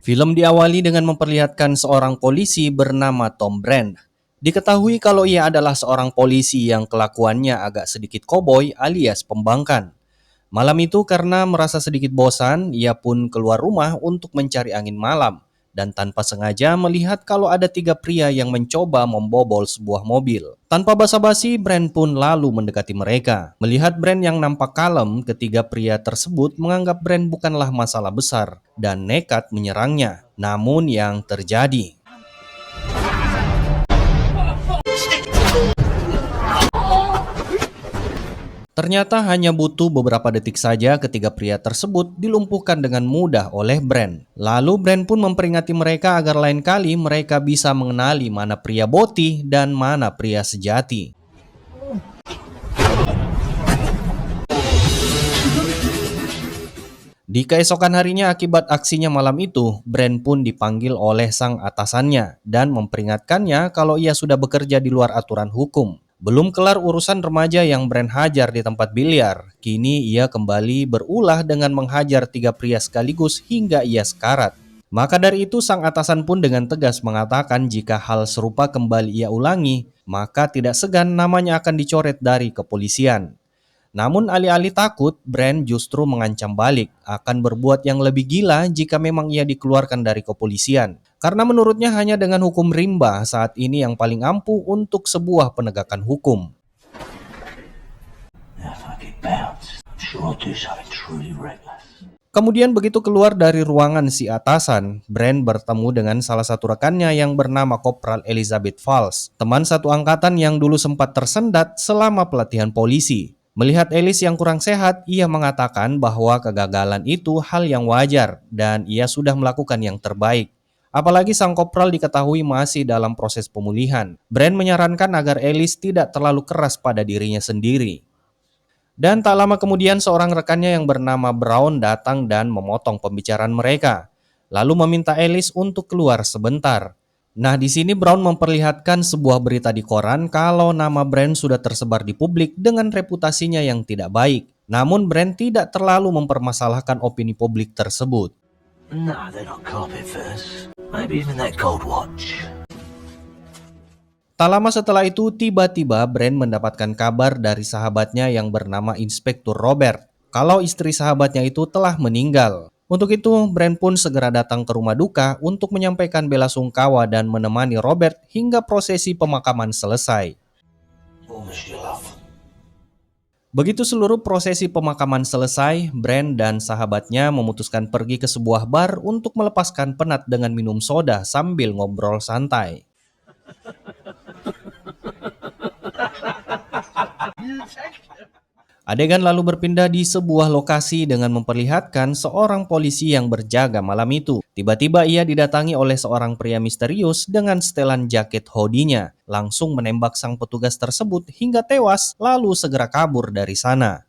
Film diawali dengan memperlihatkan seorang polisi bernama Tom Brand. Diketahui kalau ia adalah seorang polisi yang kelakuannya agak sedikit koboi alias pembangkang. Malam itu karena merasa sedikit bosan, ia pun keluar rumah untuk mencari angin malam dan tanpa sengaja melihat kalau ada tiga pria yang mencoba membobol sebuah mobil. Tanpa basa-basi, Brand pun lalu mendekati mereka. Melihat Brand yang nampak kalem, ketiga pria tersebut menganggap Brand bukanlah masalah besar dan nekat menyerangnya. Namun yang terjadi, ternyata hanya butuh beberapa detik saja ketiga pria tersebut dilumpuhkan dengan mudah oleh Brand. Lalu Brand pun memperingati mereka agar lain kali mereka bisa mengenali mana pria boti dan mana pria sejati. Di keesokan harinya akibat aksinya malam itu, Brand pun dipanggil oleh sang atasannya dan memperingatkannya kalau ia sudah bekerja di luar aturan hukum. Belum kelar urusan remaja yang Brand hajar di tempat biliar, kini ia kembali berulah dengan menghajar tiga pria sekaligus hingga ia sekarat. Maka dari itu sang atasan pun dengan tegas mengatakan jika hal serupa kembali ia ulangi, maka tidak segan namanya akan dicoret dari kepolisian. Namun alih-alih takut, Brand justru mengancam balik akan berbuat yang lebih gila jika memang ia dikeluarkan dari kepolisian. Karena menurutnya hanya dengan hukum rimba saat ini yang paling ampuh untuk sebuah penegakan hukum. Kemudian begitu keluar dari ruangan si atasan, Brand bertemu dengan salah satu rekannya yang bernama Kopral Elizabeth Falls, teman satu angkatan yang dulu sempat tersendat selama pelatihan polisi. Melihat Alice yang kurang sehat, ia mengatakan bahwa kegagalan itu hal yang wajar dan ia sudah melakukan yang terbaik. Apalagi sang kopral diketahui masih dalam proses pemulihan. Brand menyarankan agar Alice tidak terlalu keras pada dirinya sendiri. Dan tak lama kemudian seorang rekannya yang bernama Brown datang dan memotong pembicaraan mereka. Lalu meminta Alice untuk keluar sebentar. Nah, di sini Brown memperlihatkan sebuah berita di koran kalau nama Brand sudah tersebar di publik dengan reputasinya yang tidak baik. Namun Brand tidak terlalu mempermasalahkan opini publik tersebut. Tak lama setelah itu, tiba-tiba Brand mendapatkan kabar dari sahabatnya yang bernama Inspektur Robert kalau istri sahabatnya itu telah meninggal. Untuk itu, Brand pun segera datang ke rumah duka untuk menyampaikan bela sungkawa dan menemani Robert hingga prosesi pemakaman selesai. Begitu seluruh prosesi pemakaman selesai, Brand dan sahabatnya memutuskan pergi ke sebuah bar untuk melepaskan penat dengan minum soda sambil ngobrol santai. Adegan lalu berpindah di sebuah lokasi dengan memperlihatkan seorang polisi yang berjaga malam itu. Tiba-tiba ia didatangi oleh seorang pria misterius dengan setelan jaket hoodie-nya. Langsung menembak sang petugas tersebut hingga tewas, lalu segera kabur dari sana.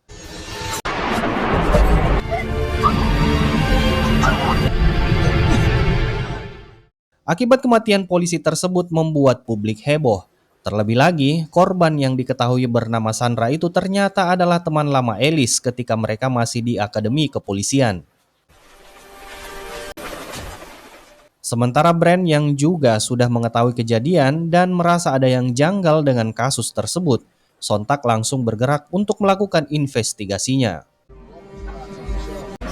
Akibat kematian polisi tersebut membuat publik heboh. Terlebih lagi, korban yang diketahui bernama Sandra itu ternyata adalah teman lama Alice ketika mereka masih di akademi kepolisian. Sementara Brand yang juga sudah mengetahui kejadian dan merasa ada yang janggal dengan kasus tersebut, sontak langsung bergerak untuk melakukan investigasinya.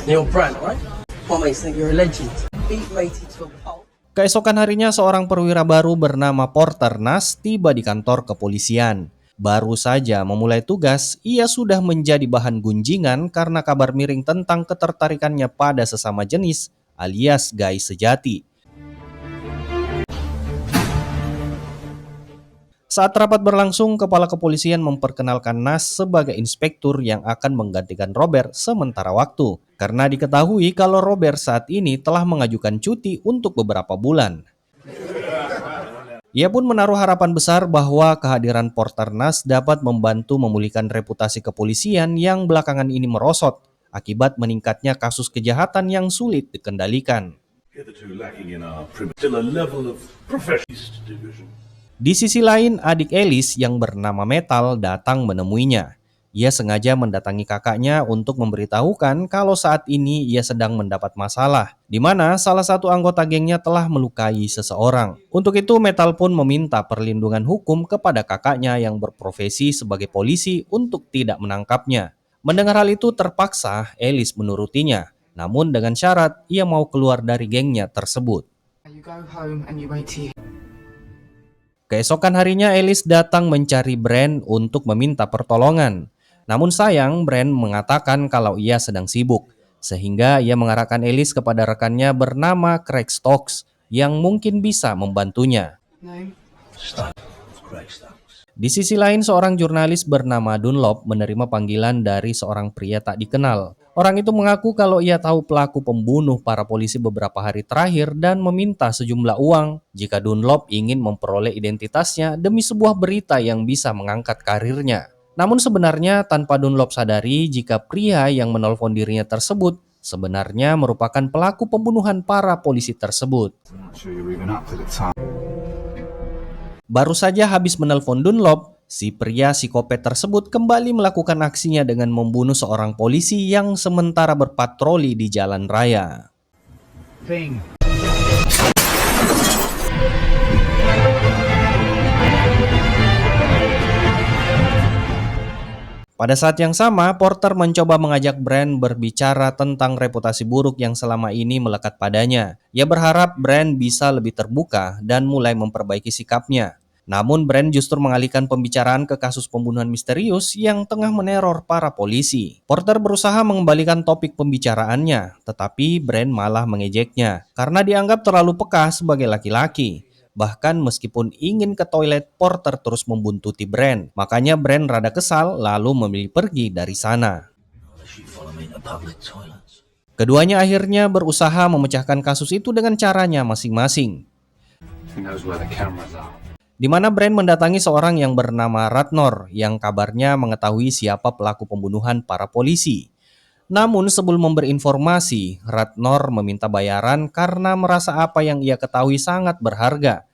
Neil Brand, right? What makes you think you're a legend? Beat rated to a pulp. Keesokan harinya seorang perwira baru bernama Porter Nas tiba di kantor kepolisian. Baru saja memulai tugas, ia sudah menjadi bahan gunjingan karena kabar miring tentang ketertarikannya pada sesama jenis alias guys sejati. Saat rapat berlangsung, kepala kepolisian memperkenalkan Nas sebagai inspektur yang akan menggantikan Robert sementara waktu. Karena diketahui kalau Robert saat ini telah mengajukan cuti untuk beberapa bulan. Ia pun menaruh harapan besar bahwa kehadiran Porter Nas dapat membantu memulihkan reputasi kepolisian yang belakangan ini merosot akibat meningkatnya kasus kejahatan yang sulit dikendalikan. Di sisi lain, adik Alice yang bernama Metal datang menemuinya. Ia sengaja mendatangi kakaknya untuk memberitahukan kalau saat ini ia sedang mendapat masalah, di mana salah satu anggota gengnya telah melukai seseorang. Untuk itu, Metal pun meminta perlindungan hukum kepada kakaknya yang berprofesi sebagai polisi untuk tidak menangkapnya. Mendengar hal itu terpaksa Alice menurutinya, namun dengan syarat ia mau keluar dari gengnya tersebut. You go home and you wait till you Keesokan harinya Alice datang mencari Brand untuk meminta pertolongan. Namun sayang, Brand mengatakan kalau ia sedang sibuk, sehingga ia mengarahkan Alice kepada rekannya bernama Craig Stokes yang mungkin bisa membantunya. know. Di sisi lain, seorang jurnalis bernama Dunlop menerima panggilan dari seorang pria tak dikenal. Orang itu mengaku kalau ia tahu pelaku pembunuh para polisi beberapa hari terakhir dan meminta sejumlah uang jika Dunlop ingin memperoleh identitasnya demi sebuah berita yang bisa mengangkat karirnya. Namun sebenarnya tanpa Dunlop sadari jika pria yang menelpon dirinya tersebut sebenarnya merupakan pelaku pembunuhan para polisi tersebut. Baru saja habis menelpon Dunlop, si pria psikopat tersebut kembali melakukan aksinya dengan membunuh seorang polisi yang sementara berpatroli di jalan raya. Pada saat yang sama, Porter mencoba mengajak Brand berbicara tentang reputasi buruk yang selama ini melekat padanya. Ia berharap Brand bisa lebih terbuka dan mulai memperbaiki sikapnya. Namun Brand justru mengalihkan pembicaraan ke kasus pembunuhan misterius yang tengah meneror para polisi. Porter berusaha mengembalikan topik pembicaraannya, tetapi Brand malah mengejeknya karena dianggap terlalu peka sebagai laki-laki. Bahkan meskipun ingin ke toilet, Porter terus membuntuti Brand. Makanya Brand rada kesal lalu memilih pergi dari sana. Keduanya akhirnya berusaha memecahkan kasus itu dengan caranya masing-masing. Di mana Brand mendatangi seorang yang bernama Ratnor yang kabarnya mengetahui siapa pelaku pembunuhan para polisi. Namun sebelum memberi informasi, Ratnor meminta bayaran karena merasa apa yang ia ketahui sangat berharga.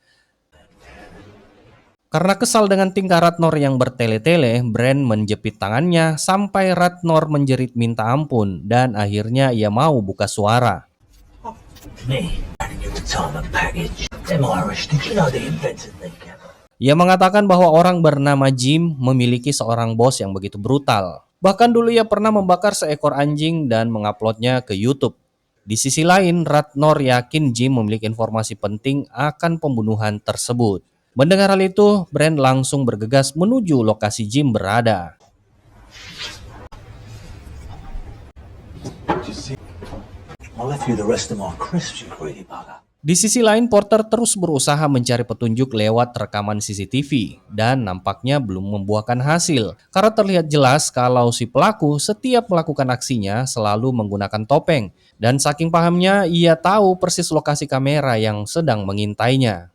Karena kesal dengan tingkah Ratnor yang bertele-tele, Brand menjepit tangannya sampai Ratnor menjerit minta ampun dan akhirnya ia mau buka suara. Ia mengatakan bahwa orang bernama Jim memiliki seorang bos yang begitu brutal. Bahkan dulu ia pernah membakar seekor anjing dan menguploadnya ke YouTube. Di sisi lain, Ratnor yakin Jim memiliki informasi penting akan pembunuhan tersebut. Mendengar hal itu, Brand langsung bergegas menuju lokasi Jim berada. Di sisi lain, Porter terus berusaha mencari petunjuk lewat rekaman CCTV dan nampaknya belum membuahkan hasil karena terlihat jelas kalau si pelaku setiap melakukan aksinya selalu menggunakan topeng dan saking pahamnya ia tahu persis lokasi kamera yang sedang mengintainya.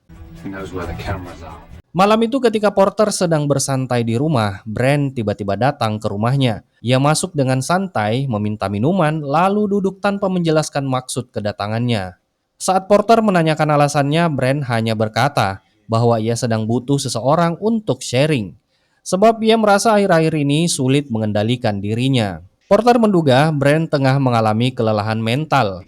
Malam itu ketika Porter sedang bersantai di rumah, Brand tiba-tiba datang ke rumahnya. Ia masuk dengan santai, meminta minuman, lalu duduk tanpa menjelaskan maksud kedatangannya. Saat Porter menanyakan alasannya, Brand hanya berkata bahwa ia sedang butuh seseorang untuk sharing. Sebab ia merasa akhir-akhir ini sulit mengendalikan dirinya. Porter menduga Brand tengah mengalami kelelahan mental.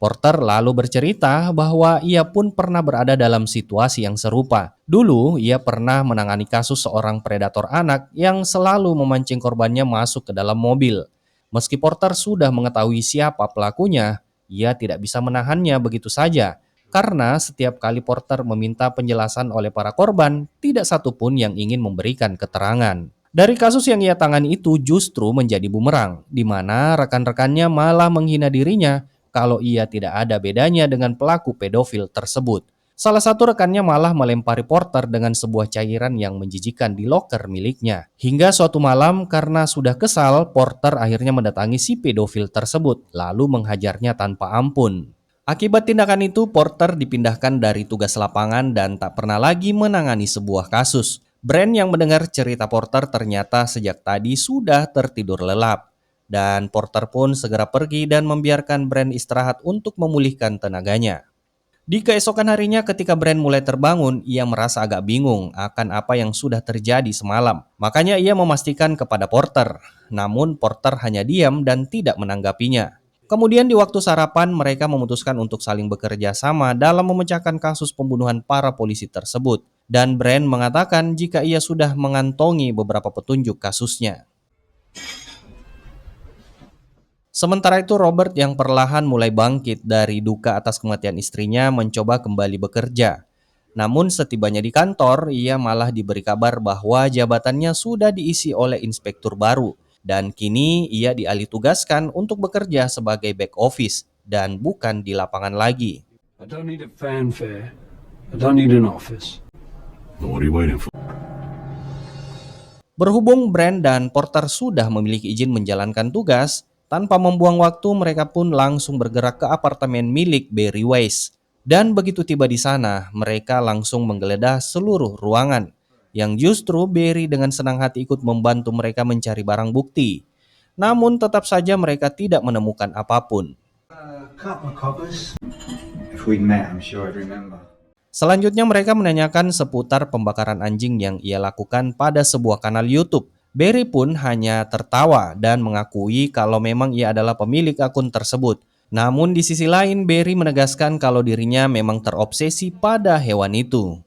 Porter lalu bercerita bahwa ia pun pernah berada dalam situasi yang serupa. Dulu, ia pernah menangani kasus seorang predator anak yang selalu memancing korbannya masuk ke dalam mobil. Meski Porter sudah mengetahui siapa pelakunya, ia tidak bisa menahannya begitu saja. Karena setiap kali Porter meminta penjelasan oleh para korban, tidak satupun yang ingin memberikan keterangan. Dari kasus yang ia tangani itu justru menjadi bumerang, di mana rekan-rekannya malah menghina dirinya kalau ia tidak ada bedanya dengan pelaku pedofil tersebut. Salah satu rekannya malah melempari Porter dengan sebuah cairan yang menjijikan di loker miliknya. Hingga suatu malam karena sudah kesal, Porter akhirnya mendatangi si pedofil tersebut, lalu menghajarnya tanpa ampun. Akibat tindakan itu, Porter dipindahkan dari tugas lapangan dan tak pernah lagi menangani sebuah kasus. Brand yang mendengar cerita Porter ternyata sejak tadi sudah tertidur lelap. Dan Porter pun segera pergi dan membiarkan Brand istirahat untuk memulihkan tenaganya. Di keesokan harinya ketika Brand mulai terbangun, ia merasa agak bingung akan apa yang sudah terjadi semalam. Makanya ia memastikan kepada Porter. Namun Porter hanya diam dan tidak menanggapinya. Kemudian di waktu sarapan, mereka memutuskan untuk saling bekerja sama dalam memecahkan kasus pembunuhan para polisi tersebut. Dan Brand mengatakan jika ia sudah mengantongi beberapa petunjuk kasusnya. Sementara itu Robert yang perlahan mulai bangkit dari duka atas kematian istrinya mencoba kembali bekerja. Namun setibanya di kantor, ia malah diberi kabar bahwa jabatannya sudah diisi oleh inspektur baru. Dan kini ia dialih tugaskan untuk bekerja sebagai back office dan bukan di lapangan lagi. I don't need a fanfare. I don't need an office. What are you waiting for? Berhubung Brand dan Porter sudah memiliki izin menjalankan tugas, tanpa membuang waktu mereka pun langsung bergerak ke apartemen milik Barry Weiss. Dan begitu tiba di sana, mereka langsung menggeledah seluruh ruangan. Yang justru Barry dengan senang hati ikut membantu mereka mencari barang bukti. Namun tetap saja mereka tidak menemukan apapun. Couple of coppers. If we'd met, I'm sure I'd remember. Selanjutnya mereka menanyakan seputar pembakaran anjing yang ia lakukan pada sebuah kanal YouTube. Barry pun hanya tertawa dan mengakui kalau memang ia adalah pemilik akun tersebut. Namun di sisi lain Barry menegaskan kalau dirinya memang terobsesi pada hewan itu.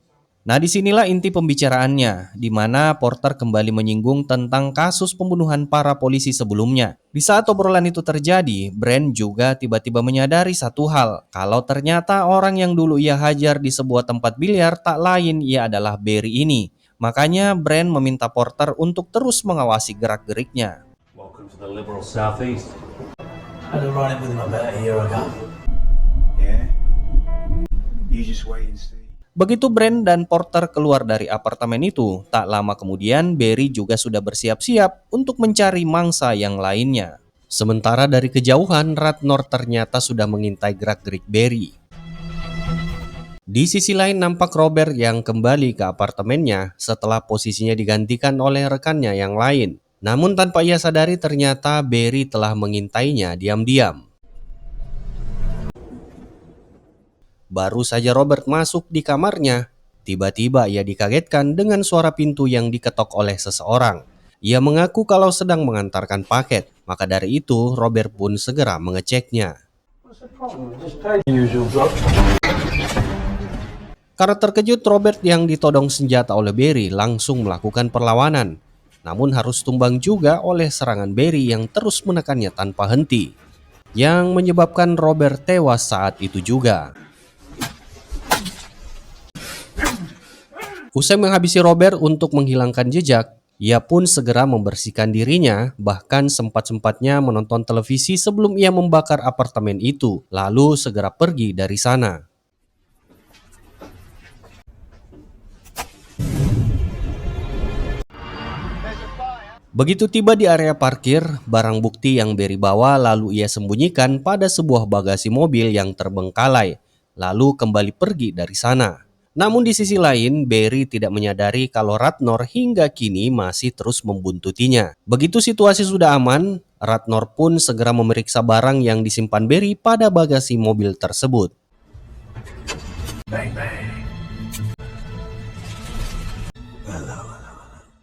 Nah disinilah inti pembicaraannya, di mana Porter kembali menyinggung tentang kasus pembunuhan para polisi sebelumnya. Di saat obrolan itu terjadi, Brand juga tiba-tiba menyadari satu hal, kalau ternyata orang yang dulu ia hajar di sebuah tempat biliar tak lain ia adalah Barry ini. Makanya Brand meminta Porter untuk terus mengawasi gerak-geriknya. Welcome to the liberal southeast. Had a run-in with him about a year ago. Yeah? You just wait and see. Begitu Brand dan Porter keluar dari apartemen itu, tak lama kemudian Barry juga sudah bersiap-siap untuk mencari mangsa yang lainnya. Sementara dari kejauhan, Ratnor ternyata sudah mengintai gerak-gerik Barry. Di sisi lain nampak Robert yang kembali ke apartemennya setelah posisinya digantikan oleh rekannya yang lain. Namun tanpa ia sadari ternyata Barry telah mengintainya diam-diam. Baru saja Robert masuk di kamarnya, tiba-tiba ia dikagetkan dengan suara pintu yang diketok oleh seseorang. Ia mengaku kalau sedang mengantarkan paket, maka dari itu Robert pun segera mengeceknya. Karena terkejut, Robert yang ditodong senjata oleh Barry langsung melakukan perlawanan. Namun harus tumbang juga oleh serangan Barry yang terus menekannya tanpa henti, yang menyebabkan Robert tewas saat itu juga. Usai menghabisi Robert untuk menghilangkan jejak, ia pun segera membersihkan dirinya, bahkan sempat-sempatnya menonton televisi sebelum ia membakar apartemen itu, lalu segera pergi dari sana. Begitu tiba di area parkir, barang bukti yang Barry bawa lalu ia sembunyikan pada sebuah bagasi mobil yang terbengkalai, lalu kembali pergi dari sana. Namun di sisi lain, Barry tidak menyadari kalau Ratnor hingga kini masih terus membuntutinya. Begitu situasi sudah aman, Ratnor pun segera memeriksa barang yang disimpan Barry pada bagasi mobil tersebut. Bang, bang.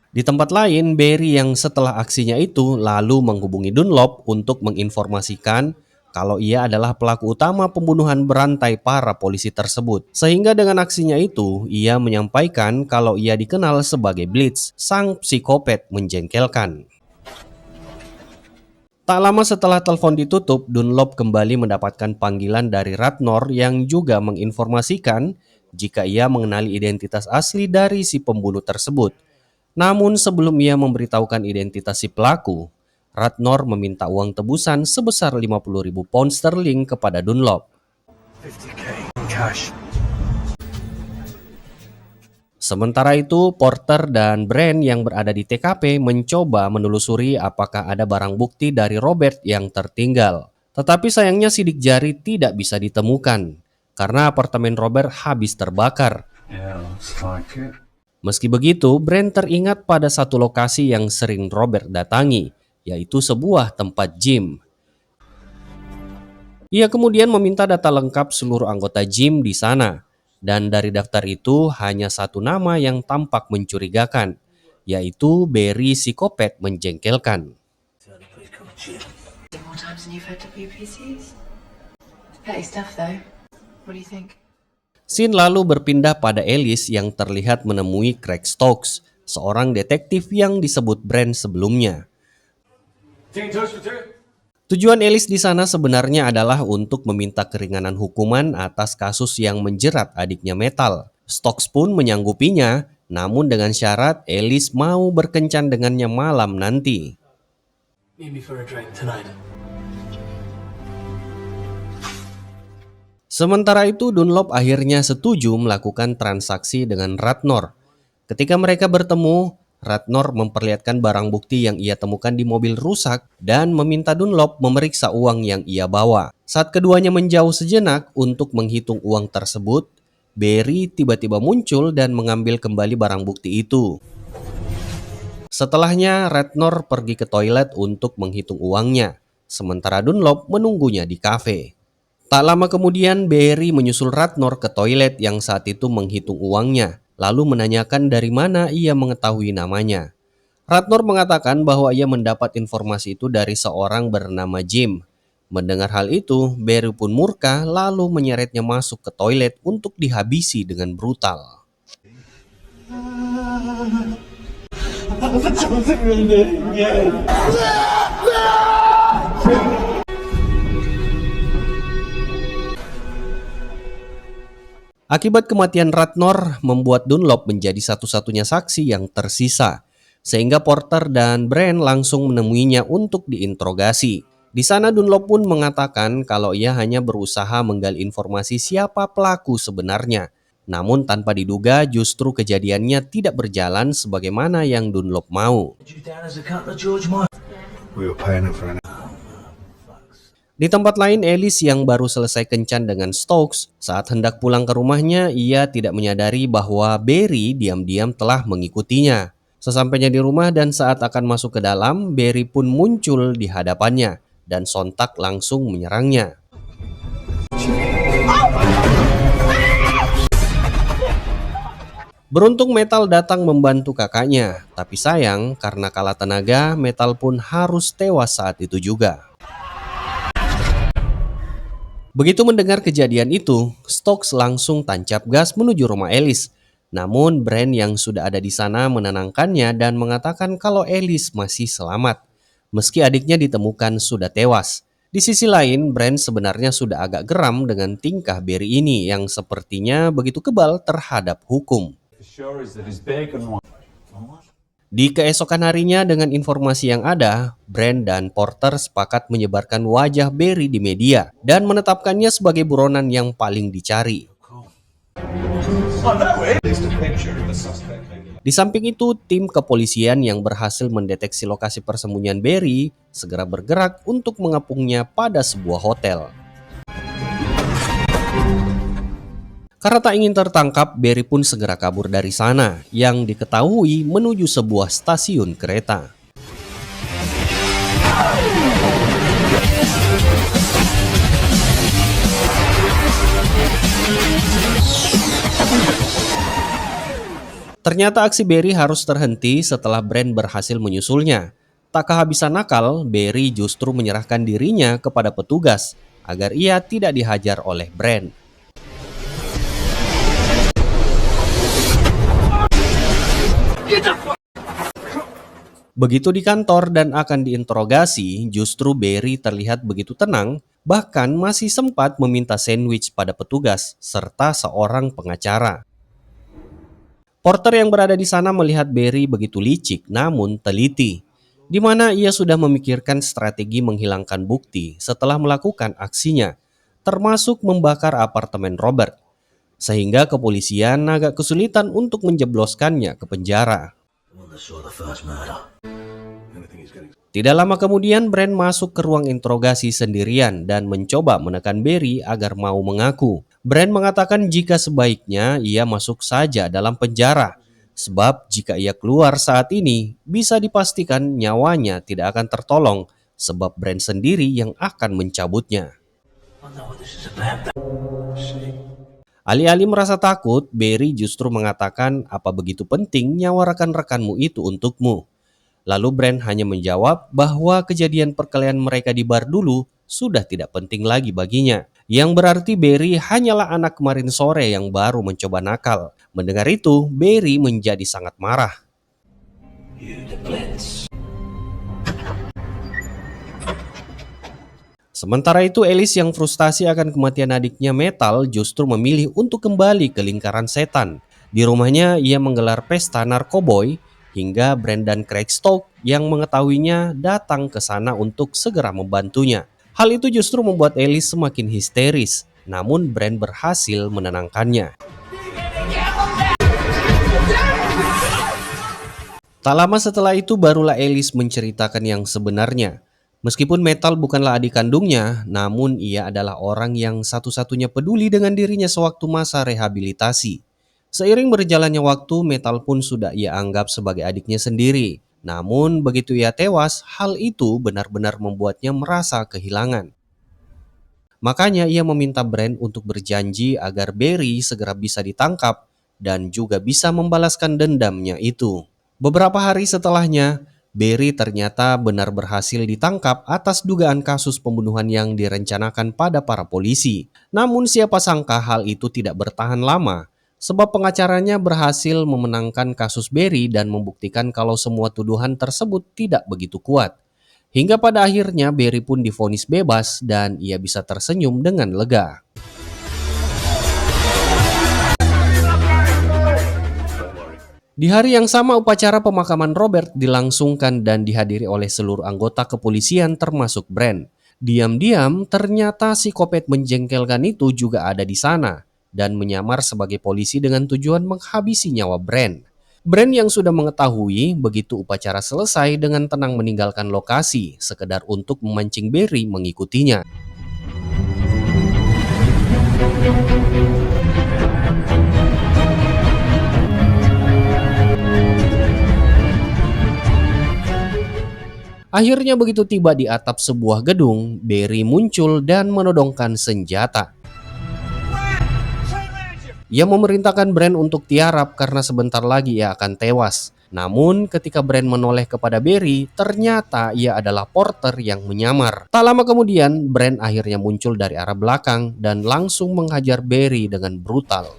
Di tempat lain, Barry yang setelah aksinya itu lalu menghubungi Dunlop untuk menginformasikan kalau ia adalah pelaku utama pembunuhan berantai para polisi tersebut. Sehingga dengan aksinya itu, ia menyampaikan kalau ia dikenal sebagai Blitz, sang psikopat menjengkelkan. Tak lama setelah telepon ditutup, Dunlop kembali mendapatkan panggilan dari Ratnor yang juga menginformasikan jika ia mengenali identitas asli dari si pembunuh tersebut. Namun sebelum ia memberitahukan identitas si pelaku, Ratnor meminta uang tebusan sebesar 50.000 pound sterling kepada Dunlop. 50k in cash. Sementara itu, Porter dan Brand yang berada di TKP mencoba menelusuri apakah ada barang bukti dari Robert yang tertinggal. Tetapi sayangnya sidik jari tidak bisa ditemukan, karena apartemen Robert habis terbakar. Yeah, looks like it. Meski begitu, Brand teringat pada satu lokasi yang sering Robert datangi, yaitu sebuah tempat gym. Ia kemudian meminta data lengkap seluruh anggota gym di sana. Dan dari daftar itu hanya satu nama yang tampak mencurigakan, yaitu Barry psikopat menjengkelkan. More times than you've had WPCs. Petty stuff, though. What do you think? Scene lalu berpindah pada Alice yang terlihat menemui Craig Stokes, seorang detektif yang disebut Brand sebelumnya. Tujuan Alice di sana sebenarnya adalah untuk meminta keringanan hukuman atas kasus yang menjerat adiknya Metal. Stokes pun menyanggupinya, namun dengan syarat Alice mau berkencan dengannya malam nanti. Meet me for a drink tonight. Sementara itu Dunlop akhirnya setuju melakukan transaksi dengan Ratnor. Ketika mereka bertemu, Ratnor memperlihatkan barang bukti yang ia temukan di mobil rusak dan meminta Dunlop memeriksa uang yang ia bawa. Saat keduanya menjauh sejenak untuk menghitung uang tersebut, Barry tiba-tiba muncul dan mengambil kembali barang bukti itu. Setelahnya, Ratnor pergi ke toilet untuk menghitung uangnya, sementara Dunlop menunggunya di kafe. Tak lama kemudian, Barry menyusul Ratnor ke toilet yang saat itu menghitung uangnya, lalu menanyakan dari mana ia mengetahui namanya. Ratnor mengatakan bahwa ia mendapat informasi itu dari seorang bernama Jim. Mendengar hal itu, Barry pun murka lalu menyeretnya masuk ke toilet untuk dihabisi dengan brutal. Akibat kematian Ratnor membuat Dunlop menjadi satu-satunya saksi yang tersisa, sehingga Porter dan Brand langsung menemuinya untuk diinterogasi. Di sana Dunlop pun mengatakan kalau ia hanya berusaha menggali informasi siapa pelaku sebenarnya. Namun tanpa diduga justru kejadiannya tidak berjalan sebagaimana yang Dunlop mau. You down as a couple of George Michael. We were paying him for an. Di tempat lain, Alice yang baru selesai kencan dengan Stokes, saat hendak pulang ke rumahnya, ia tidak menyadari bahwa Barry diam-diam telah mengikutinya. Sesampainya di rumah dan saat akan masuk ke dalam, Barry pun muncul di hadapannya dan sontak langsung menyerangnya. Beruntung Metal datang membantu kakaknya, tapi sayang karena kalah tenaga, Metal pun harus tewas saat itu juga. Begitu mendengar kejadian itu, Stokes langsung tancap gas menuju rumah Alice. Namun Brand yang sudah ada di sana menenangkannya dan mengatakan kalau Alice masih selamat, meski adiknya ditemukan sudah tewas. Di sisi lain, Brand sebenarnya sudah agak geram dengan tingkah Barry ini yang sepertinya begitu kebal terhadap hukum. Di keesokan harinya dengan informasi yang ada, Brand dan Porter sepakat menyebarkan wajah Barry di media dan menetapkannya sebagai buronan yang paling dicari. Di samping itu, tim kepolisian yang berhasil mendeteksi lokasi persembunyian Barry segera bergerak untuk mengepungnya pada sebuah hotel. Karena tak ingin tertangkap, Barry pun segera kabur dari sana, yang diketahui menuju sebuah stasiun kereta. Ternyata aksi Barry harus terhenti setelah Brand berhasil menyusulnya. Tak kehabisan nakal, Barry justru menyerahkan dirinya kepada petugas agar ia tidak dihajar oleh Brand. Begitu di kantor dan akan diinterogasi, justru Barry terlihat begitu tenang, bahkan masih sempat meminta sandwich pada petugas serta seorang pengacara. Porter yang berada di sana melihat Barry begitu licik namun teliti, di mana ia sudah memikirkan strategi menghilangkan bukti setelah melakukan aksinya, termasuk membakar apartemen Robert, sehingga kepolisian agak kesulitan untuk menjebloskannya ke penjara. Tidak lama kemudian Brand masuk ke ruang interogasi sendirian dan mencoba menekan Barry agar mau mengaku. Brand mengatakan jika sebaiknya ia masuk saja dalam penjara, sebab jika ia keluar saat ini bisa dipastikan nyawanya tidak akan tertolong sebab Brand sendiri yang akan mencabutnya. Alih-alih merasa takut, Barry justru mengatakan apa begitu penting nyawa rekan-rekanmu itu untukmu. Lalu Brand hanya menjawab bahwa kejadian perkelahian mereka di bar dulu sudah tidak penting lagi baginya. Yang berarti Barry hanyalah anak kemarin sore yang baru mencoba nakal. Mendengar itu, Barry menjadi sangat marah. Sementara itu, Alice yang frustasi akan kematian adiknya Metal justru memilih untuk kembali ke lingkaran setan. Di rumahnya, ia menggelar pesta narkoboy hingga Brand dan Craig Stokes yang mengetahuinya datang ke sana untuk segera membantunya. Hal itu justru membuat Alice semakin histeris, namun Brand berhasil menenangkannya. Tak lama setelah itu barulah Alice menceritakan yang sebenarnya. Meskipun Metal bukanlah adik kandungnya, namun ia adalah orang yang satu-satunya peduli dengan dirinya sewaktu masa rehabilitasi. Seiring berjalannya waktu, Metal pun sudah ia anggap sebagai adiknya sendiri. Namun begitu ia tewas, hal itu benar-benar membuatnya merasa kehilangan. Makanya ia meminta Brand untuk berjanji agar Barry segera bisa ditangkap dan juga bisa membalaskan dendamnya itu. Beberapa hari setelahnya, Barry ternyata benar berhasil ditangkap atas dugaan kasus pembunuhan yang direncanakan pada para polisi. Namun siapa sangka hal itu tidak bertahan lama, sebab pengacaranya berhasil memenangkan kasus Barry dan membuktikan kalau semua tuduhan tersebut tidak begitu kuat. Hingga pada akhirnya Barry pun divonis bebas dan ia bisa tersenyum dengan lega. Di hari yang sama upacara pemakaman Robert dilangsungkan dan dihadiri oleh seluruh anggota kepolisian termasuk Brand. Diam-diam ternyata psikopat menjengkelkan itu juga ada di sana dan menyamar sebagai polisi dengan tujuan menghabisi nyawa Brand. Brand yang sudah mengetahui begitu upacara selesai dengan tenang meninggalkan lokasi sekedar untuk memancing Barry mengikutinya. Akhirnya begitu tiba di atap sebuah gedung, Barry muncul dan menodongkan senjata. Ia memerintahkan Brand untuk tiarap karena sebentar lagi ia akan tewas. Namun ketika Brand menoleh kepada Barry, ternyata ia adalah Porter yang menyamar. Tak lama kemudian, Brand akhirnya muncul dari arah belakang dan langsung menghajar Barry dengan brutal.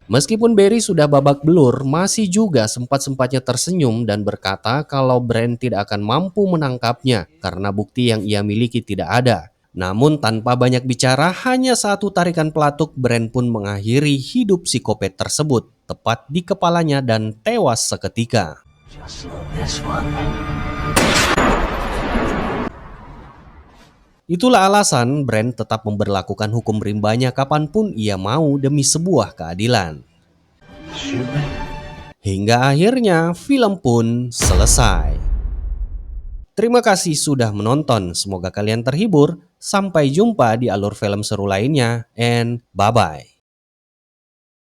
Meskipun Barry sudah babak belur, masih juga sempat-sempatnya tersenyum dan berkata kalau Brand tidak akan mampu menangkapnya karena bukti yang ia miliki tidak ada. Namun tanpa banyak bicara, hanya satu tarikan pelatuk, Brand pun mengakhiri hidup psikopat tersebut tepat di kepalanya dan tewas seketika. Itulah alasan Brand tetap memberlakukan hukum rimbanya kapanpun ia mau demi sebuah keadilan. Hingga akhirnya film pun selesai. Terima kasih sudah menonton, semoga kalian terhibur. Sampai jumpa di alur film seru lainnya, and bye-bye.